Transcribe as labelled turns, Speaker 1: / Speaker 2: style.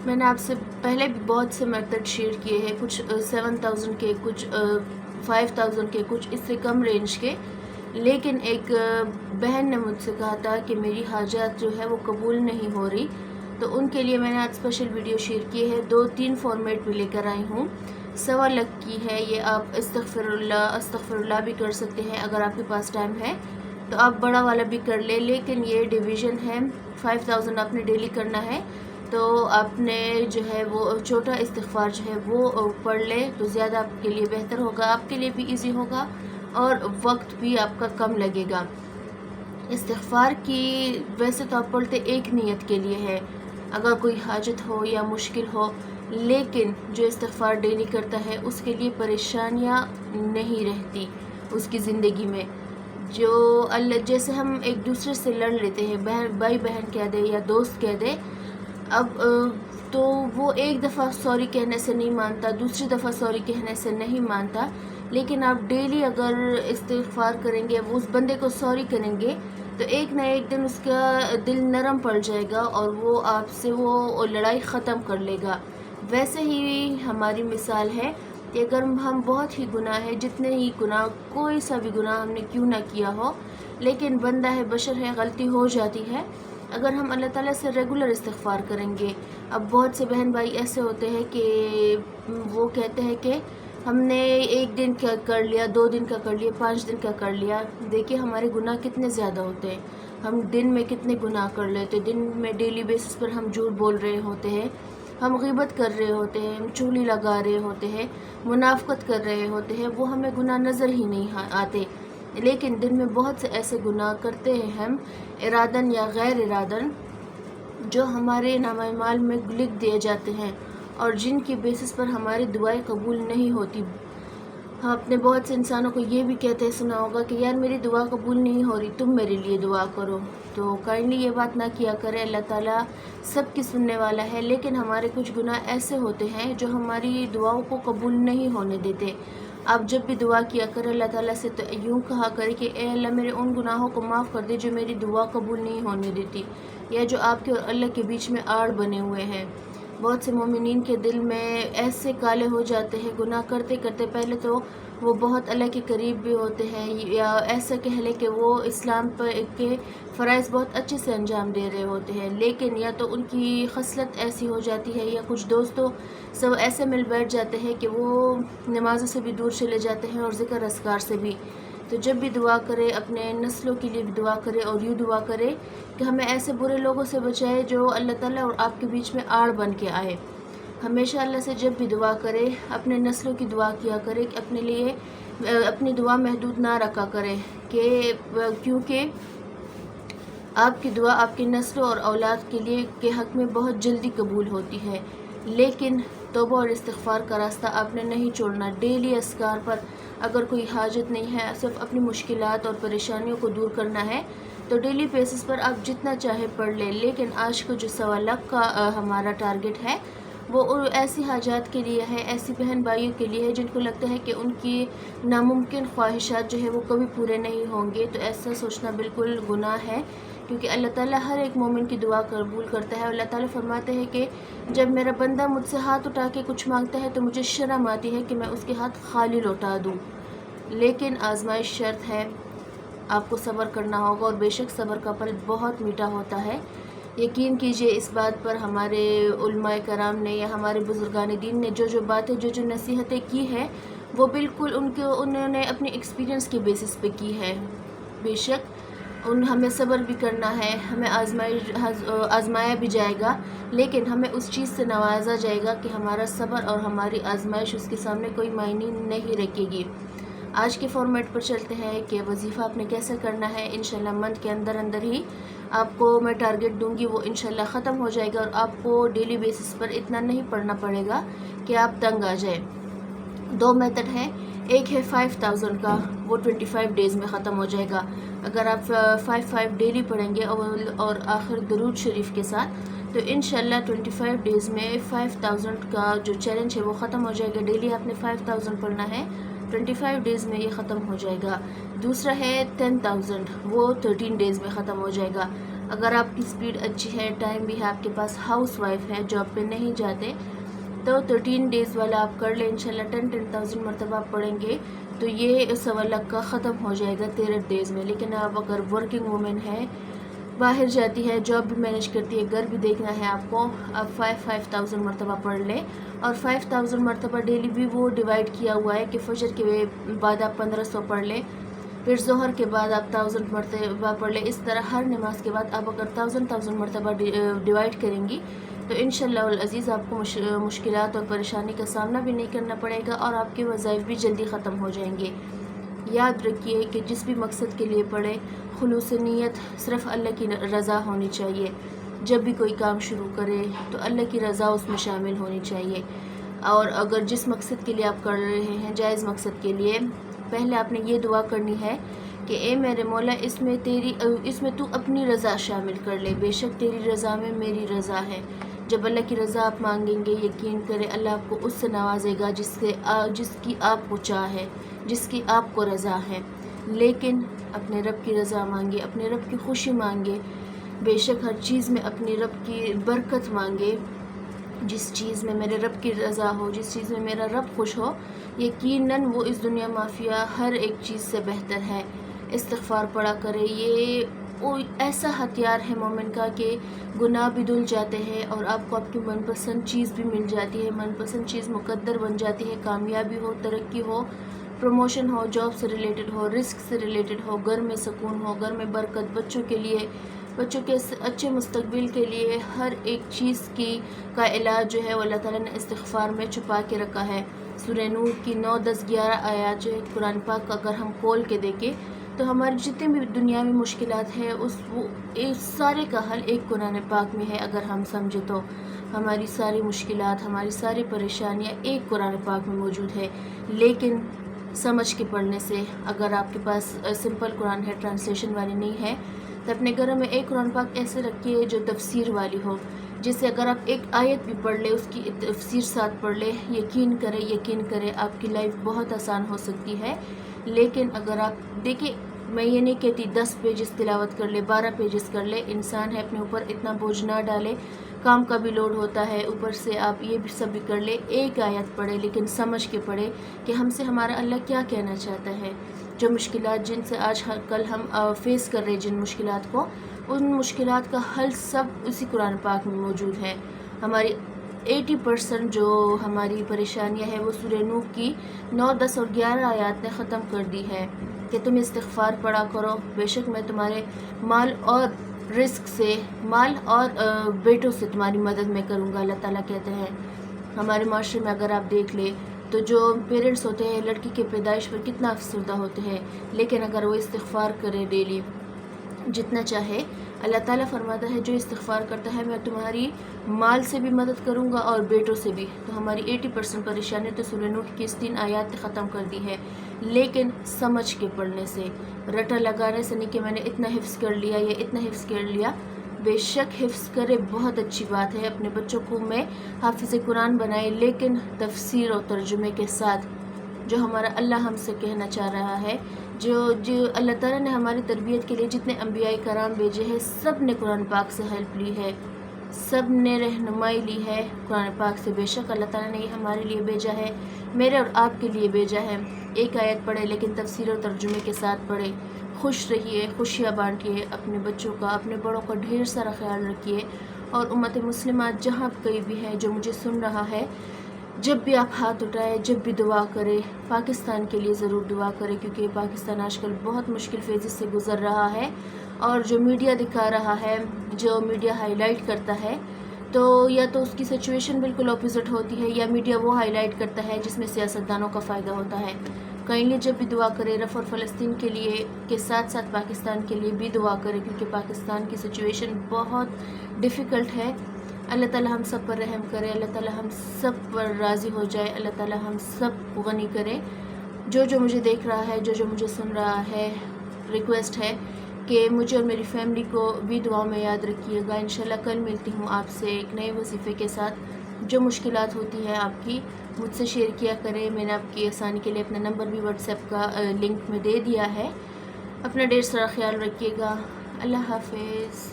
Speaker 1: میں نے آپ سے پہلے بھی بہت سے میتھڈ شیئر کیے ہیں، کچھ 7000 کے، کچھ 5000 کے، کچھ اس سے کم رینج کے، لیکن ایک بہن نے مجھ سے کہا تھا کہ میری حاجات جو ہے وہ قبول نہیں ہو رہی، تو ان کے لیے میں نے آج اسپیشل ویڈیو شیئر کی ہے. 2-3 فارمیٹ بھی لے کر آئی ہوں. 1.25 لاکھ کی ہے یہ. آپ استغفر اللہ بھی کر سکتے ہیں اگر آپ کے پاس ٹائم ہے تو آپ بڑا والا بھی کر لیں، لیکن یہ ڈویژن ہے. 5000 آپ نے ڈیلی کرنا ہے تو آپ نے جو ہے وہ چھوٹا استغفار جو ہے وہ پڑھ لے تو زیادہ آپ کے لیے بہتر ہوگا، آپ کے لیے بھی ایزی ہوگا اور وقت بھی آپ کا کم لگے گا. استغفار کی ویسے تو آپ پڑھتے ایک نیت کے لیے ہے، اگر کوئی حاجت ہو یا مشکل ہو، لیکن جو استغفار ڈیلی کرتا ہے اس کے لیے پریشانیاں نہیں رہتی اس کی زندگی میں. جو اللہ جیسے ہم ایک دوسرے سے لڑ لیتے ہیں، بھائی بہن کہہ دے یا دوست کہہ دے، اب تو وہ ایک دفعہ سوری کہنے سے نہیں مانتا، دوسری دفعہ سوری کہنے سے نہیں مانتا، لیکن آپ ڈیلی اگر استغفار کریں گے، وہ اس بندے کو سوری کریں گے تو ایک نہ ایک دن اس کا دل نرم پڑ جائے گا اور وہ آپ سے وہ لڑائی ختم کر لے گا. ویسے ہی ہماری مثال ہے کہ اگر ہم بہت ہی گناہ ہے، جتنے ہی گناہ، کوئی سا بھی گناہ ہم نے کیوں نہ کیا ہو، لیکن بندہ ہے، بشر ہے، غلطی ہو جاتی ہے. اگر ہم اللہ تعالیٰ سے ریگولر استغفار کریں گے، اب بہت سے بہن بھائی ایسے ہوتے ہیں کہ وہ کہتے ہیں کہ ہم نے 1 دن کا کر لیا، 2 دن کا کر لیا، 5 دن کا کر لیا. دیکھیے ہمارے گناہ کتنے زیادہ ہوتے ہیں، ہم دن میں کتنے گناہ کر لیتے. دن میں ڈیلی بیسس پر ہم جھوٹ بول رہے ہوتے ہیں، ہم غیبت کر رہے ہوتے ہیں، ہم چغلی لگا رہے ہوتے ہیں، منافقت کر رہے ہوتے ہیں، وہ ہمیں گناہ نظر ہی نہیں آتے. لیکن دن میں بہت سے ایسے گناہ کرتے ہیں ہم ارادن یا غیر ارادن، جو ہمارے نامہ اعمال میں لکھ دیے جاتے ہیں اور جن کی بیسس پر ہماری دعائیں قبول نہیں ہوتی. ہم اپنے بہت سے انسانوں کو یہ بھی کہتے سنا ہوگا کہ یار میری دعا قبول نہیں ہو رہی، تم میرے لیے دعا کرو. تو کائنڈلی یہ بات نہ کیا کرے. اللہ تعالیٰ سب کی سننے والا ہے، لیکن ہمارے کچھ گناہ ایسے ہوتے ہیں جو ہماری دعاؤں کو قبول نہیں ہونے دیتے. آپ جب بھی دعا کیا کریں اللہ تعالیٰ سے تو یوں کہا کرے کہ اے اللہ میرے ان گناہوں کو معاف کر دے جو میری دعا قبول نہیں ہونے دیتی، یا جو آپ کے اور اللہ کے بیچ میں آڑ بنے ہوئے ہیں. بہت سے مومنین کے دل میں ایسے کالے ہو جاتے ہیں گناہ کرتے کرتے. پہلے تو وہ بہت اللہ کے قریب بھی ہوتے ہیں، یا ایسا کہہ لیں کہ وہ اسلام پر کے فرائض بہت اچھے سے انجام دے رہے ہوتے ہیں، لیکن یا تو ان کی خصلت ایسی ہو جاتی ہے یا کچھ دوستوں سب ایسے مل بیٹھ جاتے ہیں کہ وہ نمازوں سے بھی دور چلے جاتے ہیں اور ذکر اذکار سے بھی. تو جب بھی دعا کرے اپنے نسلوں کے لیے بھی دعا کرے اور یوں دعا کرے کہ ہمیں ایسے برے لوگوں سے بچائے جو اللہ تعالیٰ اور آپ کے بیچ میں آڑ بن کے آئے. ہمیشہ اللہ سے جب بھی دعا کرے اپنے نسلوں کی دعا کیا کرے کہ اپنے لیے اپنی دعا محدود نہ رکھا کرے، کہ کیونکہ آپ کی دعا آپ کی نسلوں اور اولاد کے لیے کے حق میں بہت جلدی قبول ہوتی ہے. لیکن توبہ اور استغفار کا راستہ آپ نے نہیں چھوڑنا. ڈیلی اذکار پر اگر کوئی حاجت نہیں ہے، صرف اپنی مشکلات اور پریشانیوں کو دور کرنا ہے تو ڈیلی بیسس پر آپ جتنا چاہے پڑھ لیں. لیکن آج کا جو 1.25 لاکھ کا ہمارا ٹارگٹ ہے وہ ایسی حاجات کے لیے ہے، ایسی بہن بھائیوں کے لیے ہے جن کو لگتا ہے کہ ان کی ناممکن خواہشات جو ہے وہ کبھی پورے نہیں ہوں گے. تو ایسا سوچنا بالکل گناہ ہے، کیونکہ اللہ تعالیٰ ہر ایک مومن کی دعا قبول کرتا ہے. اللہ تعالیٰ فرماتے ہیں کہ جب میرا بندہ مجھ سے ہاتھ اٹھا کے کچھ مانگتا ہے تو مجھے شرم آتی ہے کہ میں اس کے ہاتھ خالی لوٹا دوں. لیکن آزمائش شرط ہے، آپ کو صبر کرنا ہوگا، اور بے شک صبر کا پھل بہت میٹھا ہوتا ہے. یقین کیجئے اس بات پر، ہمارے علماء کرام نے یا ہمارے بزرگان دین نے جو باتیں جو نصیحتیں کی ہے وہ بالکل انہوں نے اپنی ایکسپیرینس کی بیسس پہ کی ہے. بے شک ہمیں صبر بھی کرنا ہے، ہمیں آزمایا بھی جائے گا، لیکن ہمیں اس چیز سے نوازا جائے گا کہ ہمارا صبر اور ہماری آزمائش اس کے سامنے کوئی معنی نہیں رکھے گی. آج کے فارمیٹ پر چلتے ہیں کہ وظیفہ آپ نے کیسے کرنا ہے. انشاءاللہ منتھ کے اندر ہی آپ کو میں ٹارگٹ دوں گی، وہ انشاءاللہ ختم ہو جائے گا اور آپ کو ڈیلی بیسس پر اتنا نہیں پڑھنا پڑے گا کہ آپ تنگ آ جائیں. 2 میتھڈ ہیں، ایک ہے 5000 کا، وہ 25 ڈیز میں ختم ہو جائے گا. اگر آپ 5 ڈیلی پڑھیں گے اور آخر درود شریف کے ساتھ تو انشاءاللہ 25 ڈیز میں 5000 کا جو چیلنج ہے وہ ختم ہو جائے گا. ڈیلی آپ نے 5000 پڑھنا ہے، 25 ڈیز میں یہ ختم ہو جائے گا. دوسرا ہے 10000، وہ 13 ڈیز میں ختم ہو جائے گا. اگر آپ کی سپیڈ اچھی ہے، ٹائم بھی ہے، آپ کے پاس ہاؤس وائف ہے، جاب پہ نہیں جاتے، تو 13 ڈیز والا آپ کر لیں انشاءاللہ 10,000 مرتبہ آپ پڑھیں گے تو یہ 1,15,000 کا ختم ہو جائے گا 13 ڈیز میں۔ لیکن آپ اگر ورکنگ وومن ہے، باہر جاتی ہے، جاب بھی مینیج کرتی ہے، گھر بھی دیکھنا ہے آپ کو، آپ 5,000 مرتبہ پڑھ لیں، اور 5,000 مرتبہ ڈیلی بھی وہ ڈیوائڈ کیا ہوا ہے کہ فجر کے بعد آپ 1500 پڑھ لیں، پھر ظہر کے بعد آپ 1000 مرتبہ پڑھ لیں۔ اس طرح ہر نماز کے بعد آپ اگر 1000 مرتبہ ڈیوائڈ کریں گی تو انشاءاللہ العزیز آپ کو مشکلات اور پریشانی کا سامنا بھی نہیں کرنا پڑے گا، اور آپ کے وظائف بھی جلدی ختم ہو جائیں گے۔ یاد رکھیے کہ جس بھی مقصد کے لیے پڑھے، خلوص نیت صرف اللہ کی رضا ہونی چاہیے۔ جب بھی کوئی کام شروع کرے تو اللہ کی رضا اس میں شامل ہونی چاہیے، اور اگر جس مقصد کے لیے آپ کر رہے ہیں، جائز مقصد کے لیے، پہلے آپ نے یہ دعا کرنی ہے کہ اے میرے مولا اس میں تو اپنی رضا شامل کر لے، بے شک تیری رضا میں میری رضا ہے۔ جب اللہ کی رضا آپ مانگیں گے، یقین کریں اللہ آپ کو اس سے نوازے گا جس کی آپ کو چاہ ہے، جس کی آپ کو رضا ہے۔ لیکن اپنے رب کی رضا مانگے، اپنے رب کی خوشی مانگے، بے شک ہر چیز میں اپنے رب کی برکت مانگے۔ جس چیز میں میرے رب کی رضا ہو، جس چیز میں میرا رب خوش ہو، یقیناً وہ اس دنیا مافیا ہر ایک چیز سے بہتر ہے۔ استغفار پڑا کرے، یہ ایسا ہتھیار ہے مومن کا کہ گناہ بھی دھل جاتے ہیں، اور آپ کو آپ کی من پسند چیز بھی مل جاتی ہے، من پسند چیز مقدر بن جاتی ہے، کامیابی ہو، ترقی ہو، پروموشن ہو، جاب سے ریلیٹڈ ہو، رزق سے ریلیٹڈ ہو، گھر میں سکون ہو، گھر میں برکت، بچوں کے اچھے مستقبل کے لیے ہر ایک چیز کا علاج جو ہے وہ اللہ تعالیٰ نے استغفار میں چھپا کے رکھا ہے۔ سورہ نور کی 9، 10، 11 آیات جو ہے قرآن پاک کا اگر ہم کھول کے دیکھیں تو ہماری جتنے بھی دنیاوی مشکلات ہیں سارے کا حل ایک قرآن پاک میں ہے۔ اگر ہم سمجھے تو ہماری ساری مشکلات، ہماری ساری پریشانیاں ایک قرآن پاک میں موجود ہے۔ لیکن سمجھ کے پڑھنے سے، اگر آپ کے پاس سمپل قرآن ہے، ٹرانسلیشن والی نہیں ہے، تو اپنے گھروں میں ایک قرآن پاک ایسے رکھیے جو تفسیر والی ہو، جس سے اگر آپ ایک آیت بھی پڑھ لے اس کی تفسیر ساتھ پڑھ لے، یقین کرے آپ کی لائف بہت آسان ہو سکتی ہے۔ لیکن اگر آپ دیکھیں، میں یہ نہیں کہتی 10 پیجز تلاوت کر لے، 12 پیجز کر لے، انسان ہے اپنے اوپر اتنا بوجھ نہ ڈالے، کام کا بھی لوڈ ہوتا ہے، اوپر سے آپ یہ بھی سب بھی کر لے، ایک آیت پڑھے لیکن سمجھ کے پڑھے کہ ہم سے ہمارا اللہ کیا کہنا چاہتا ہے۔ جو مشکلات جن سے آج کل ہم فیس کر رہے جن مشکلات کو، ان مشکلات کا حل سب اسی قرآن پاک میں موجود ہے۔ ہماری 80% جو ہماری پریشانیاں ہیں وہ سورہ نور کی 9، 10 اور 11 آیات نے ختم کر دی ہے کہ تم استغفار پڑھا کرو، بے شک میں تمہارے مال اور رزق سے، مال اور بیٹوں سے تمہاری مدد میں کروں گا، اللہ تعالیٰ کہتے ہیں۔ ہمارے معاشرے میں اگر آپ دیکھ لیں تو جو پیرنٹس ہوتے ہیں لڑکی کے پیدائش پر کتنا افسردہ ہوتے ہیں، لیکن اگر وہ استغفار کرے ڈیلی جتنا چاہے، اللہ تعالیٰ فرماتا ہے جو استغفار کرتا ہے میں تمہاری مال سے بھی مدد کروں گا اور بیٹوں سے بھی۔ تو ہماری 80% پریشانی تو سورہ نور کی اس 3 آیات نے ختم کر دی ہے، لیکن سمجھ کے پڑھنے سے، رٹا لگانے سے نہیں کہ میں نے اتنا حفظ کر لیا یا اتنا حفظ کر لیا۔ بے شک حفظ کرے بہت اچھی بات ہے، اپنے بچوں کو میں حافظ قرآن بنائے، لیکن تفسیر اور ترجمے کے ساتھ، جو ہمارا اللہ ہم سے کہنا چاہ رہا ہے، جو اللہ تعالیٰ نے ہماری تربیت کے لیے جتنے انبیاء کرام بھیجے ہیں، سب نے قرآن پاک سے ہیلپ لی ہے، سب نے رہنمائی لی ہے قرآن پاک سے۔ بے شک اللہ تعالیٰ نے یہ ہمارے لیے بھیجا ہے، میرے اور آپ کے لیے بھیجا ہے۔ ایک آیت پڑھے لیکن تفسیر اور ترجمے کے ساتھ پڑھے، خوش رہیے، خوشیاں بانٹیے، اپنے بچوں کا، اپنے بڑوں کا ڈھیر سارا خیال رکھیے۔ اور امت مسلمہ جہاں کہیں بھی ہے جو مجھے سن رہا ہے، جب بھی آپ ہاتھ اٹھائے، جب بھی دعا کرے، پاکستان کے لیے ضرور دعا کرے، کیونکہ پاکستان آج کل بہت مشکل فیزز سے گزر رہا ہے، اور جو میڈیا دکھا رہا ہے، جو میڈیا ہائی لائٹ کرتا ہے، تو یا تو اس کی سچویشن بالکل اپوزٹ ہوتی ہے، یا میڈیا وہ ہائی لائٹ کرتا ہے جس میں سیاستدانوں کا فائدہ ہوتا ہے۔ کائنڈلی جب بھی دعا کرے، رفع اور فلسطین کے لیے کے ساتھ ساتھ پاکستان کے لیے بھی دعا کرے، کیونکہ پاکستان کی سچویشن بہت ڈیفیکلٹ ہے۔ اللہ تعالیٰ ہم سب پر رحم کرے، اللہ تعالیٰ ہم سب پر راضی ہو جائے، اللہ تعالیٰ ہم سب کو غنی کرے۔ جو مجھے دیکھ رہا ہے، جو مجھے سن رہا ہے، ریکویسٹ ہے کہ مجھے اور میری فیملی کو بھی دعاؤں میں یاد رکھیے گا۔ انشاءاللہ کل ملتی ہوں آپ سے ایک نئے وظیفے کے ساتھ۔ جو مشکلات ہوتی ہے آپ کی، مجھ سے شیئر کیا کریں، میں نے آپ کی آسانی کے لیے اپنا نمبر بھی واٹس ایپ کا لنک میں دے دیا ہے۔ اپنا ڈھیر سارا خیال رکھیے گا، اللہ حافظ۔